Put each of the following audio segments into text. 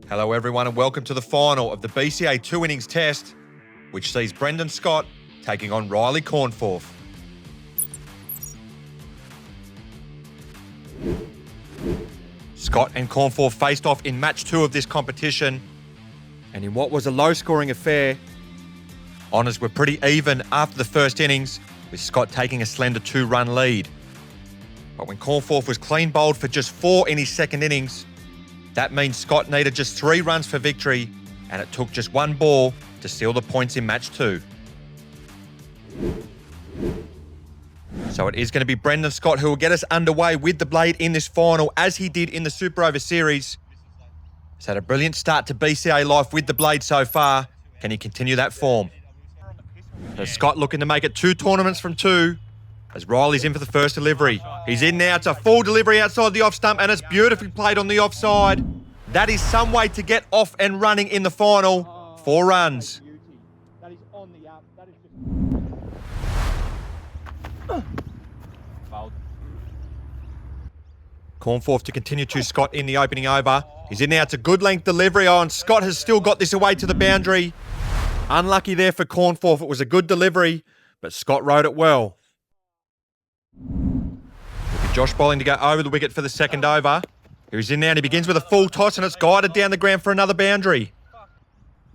Hello everyone and welcome to the final of the BCA 2 innings test, which sees Brendan Scott taking on Riley Cornforth. Scott and Cornforth faced off in match 2 of this competition, and in what was a low-scoring affair, honours were pretty even after the first innings, with Scott taking a slender 2-run lead. But when Cornforth was clean bowled for just 4 in his second innings, that means Scott needed just 3 runs for victory, and it took just 1 ball to seal the points in match 2. So it is going to be Brendan Scott who will get us underway with the blade in this final, as he did in the Super Over Series. He's had a brilliant start to BCA life with the blade so far. Can he continue that form? So Scott looking to make it 2 tournaments from 2, as Riley's in for the first delivery. He's in now. It's a full delivery outside the off stump, and it's beautifully played on the offside. That is some way to get off and running in the final. 4 runs. Cornforth to continue to Scott in the opening over. He's in now. It's a good length delivery on. Scott has still got this away to the boundary. Unlucky there for Cornforth. It was a good delivery, but Scott rode it well. It'll be Josh bowling to go over the wicket for the second over. He's in now and he begins with a full toss, and it's guided down the ground for another boundary.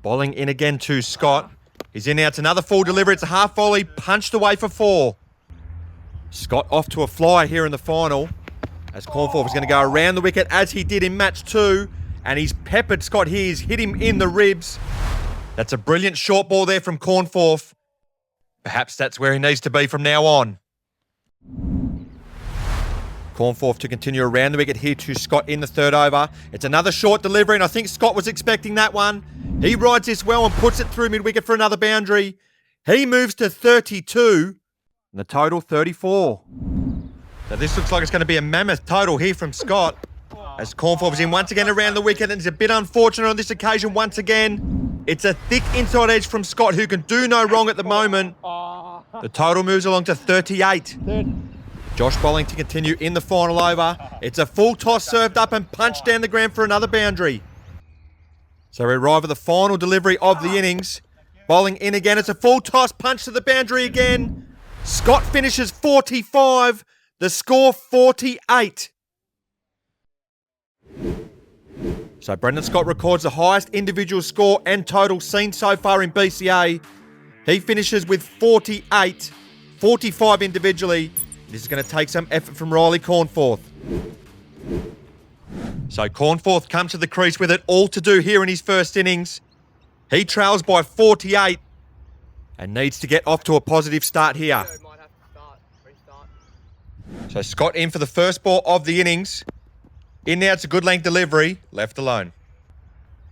Bowling in again to Scott. He's in now. It's another full delivery. It's a half volley, punched away for 4. Scott off to a fly here in the final, as Cornforth is going to go around the wicket as he did in match 2, and he's peppered Scott here. He's hit him in the ribs. That's a brilliant short ball there from Cornforth. Perhaps that's where he needs to be from now on. Cornforth to continue around the wicket here to Scott in the third over. It's another short delivery, and I think Scott was expecting that one. He rides this well and puts it through mid-wicket for another boundary. He moves to 32, and the total 34. So this looks like it's going to be a mammoth total here from Scott, as Cornforth is in once again around the wicket, and it's a bit unfortunate on this occasion once again. It's a thick inside edge from Scott, who can do no wrong at the moment. The total moves along to 38. Josh bowling to continue in the final over. It's a full toss served up and punched down the ground for another boundary. So we arrive at the final delivery of the innings. Bowling in again. It's a full toss, punch to the boundary again. Scott finishes 45. The score 48. So Brendan Scott records the highest individual score and total seen so far in BCA. He finishes with 48, 45 individually. This is going to take some effort from Riley Cornforth. So Cornforth comes to the crease with it all to do here in his first innings. He trails by 48 and needs to get off to a positive start here. So Scott in for the first ball of the innings. In now, it's a good length delivery, left alone.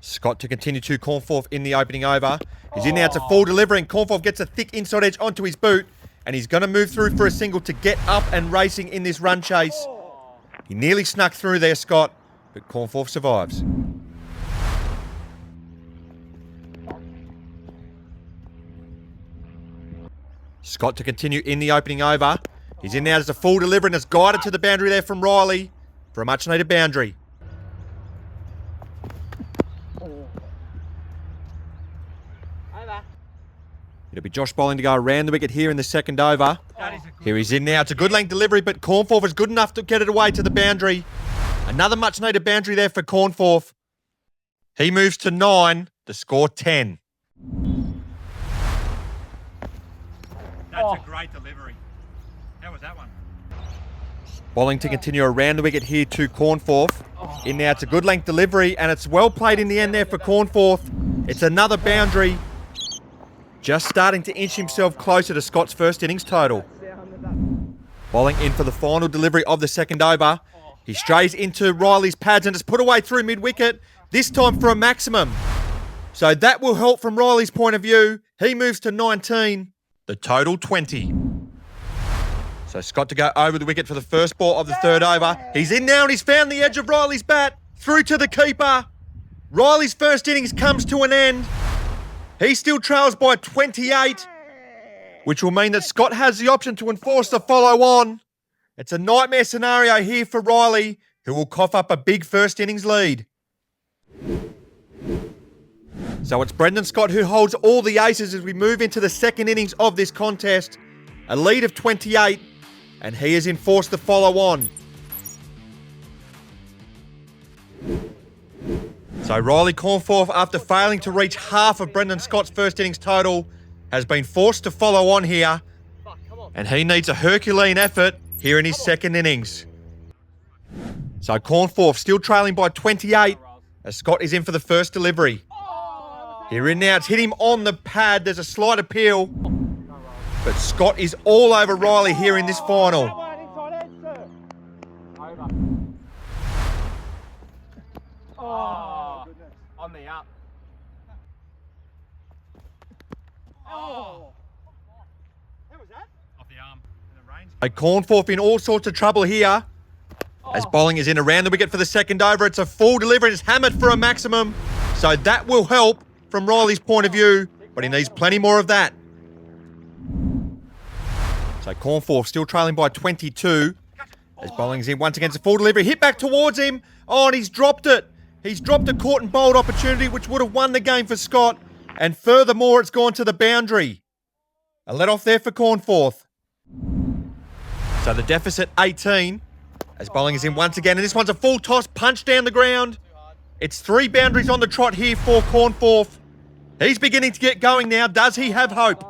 Scott to continue to Cornforth in the opening over. He's in now, it's a full delivery, and Cornforth gets a thick inside edge onto his boot, and he's going to move through for a single to get up and racing in this run chase. He nearly snuck through there, Scott, but Cornforth survives. Scott to continue in the opening over. He's in now, there's a full delivery, and it's guided to the boundary there from Riley for a much needed boundary. It'll be Josh bowling to go around the wicket here in the second over. Here he's in now. It's a good length delivery, but Cornforth is good enough to get it away to the boundary. Another much needed boundary there for Cornforth. He moves to 9, the score 10. That's a great delivery. How was that one? Bowling to continue around the wicket here to Cornforth. In now, it's a good length delivery, and it's well played in the end there for Cornforth. It's another boundary. Just starting to inch himself closer to Scott's first innings total. Bowling in for the final delivery of the second over. He strays into Riley's pads and it's put away through mid-wicket, this time for a maximum. So that will help from Riley's point of view. He moves to 19, the total 20. So Scott to go over the wicket for the first ball of the third over. He's in now and he's found the edge of Riley's bat. Through to the keeper. Riley's first innings comes to an end. He still trails by 28, which will mean that Scott has the option to enforce the follow on. It's a nightmare scenario here for Riley, who will cough up a big first innings lead. So it's Brendan Scott who holds all the aces as we move into the second innings of this contest. A lead of 28, and he is enforced to follow on. So Riley Cornforth, after failing to reach half of Brendan Scott's first innings total, has been forced to follow on here. And he needs a Herculean effort here in his second innings. So Cornforth still trailing by 28 as Scott is in for the first delivery. Here in now, it's hit him on the pad. There's a slight appeal. But Scott is all over Riley here in this final. Oh, on the up. Oh. How was that? Off the arm. In the range. Cornforth in all sorts of trouble here. As bowling is in around the wicket for the second over. It's a full delivery. It's hammered for a maximum. So that will help from Riley's point of view. But he needs plenty more of that. So Cornforth still trailing by 22. As bowling is in once again. It's a full delivery. Hit back towards him. Oh, and he's dropped it. He's dropped a caught and bowled opportunity which would have won the game for Scott. And furthermore, it's gone to the boundary. A let off there for Cornforth. So the deficit 18. As bowling is in once again. And this one's a full toss, punch down the ground. It's 3 boundaries on the trot here for Cornforth. He's beginning to get going now. Does he have hope?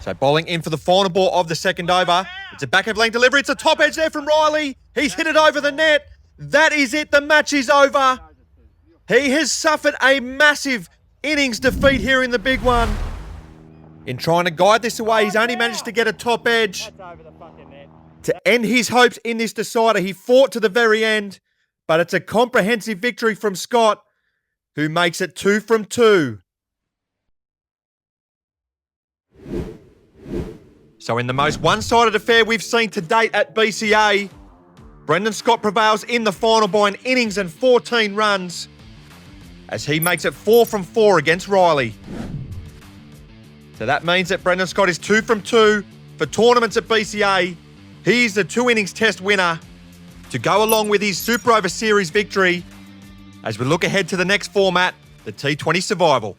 So bowling in for the final ball of the second over. It's a back of length delivery. It's a top edge there from Riley. He's hit it over the net. That is it. The match is over. He has suffered a massive innings defeat here in the big one. In trying to guide this away, he's only managed to get a top edge. To end his hopes in this decider, he fought to the very end. But it's a comprehensive victory from Scott, who makes it 2 from 2. So in the most one-sided affair we've seen to date at BCA, Brendan Scott prevails in the final by an innings and 14 runs, as he makes it 4 from 4 against Riley. So that means that Brendan Scott is 2 from 2 for tournaments at BCA. He's the 2 innings test winner to go along with his Super Over Series victory as we look ahead to the next format, the T20 Survival.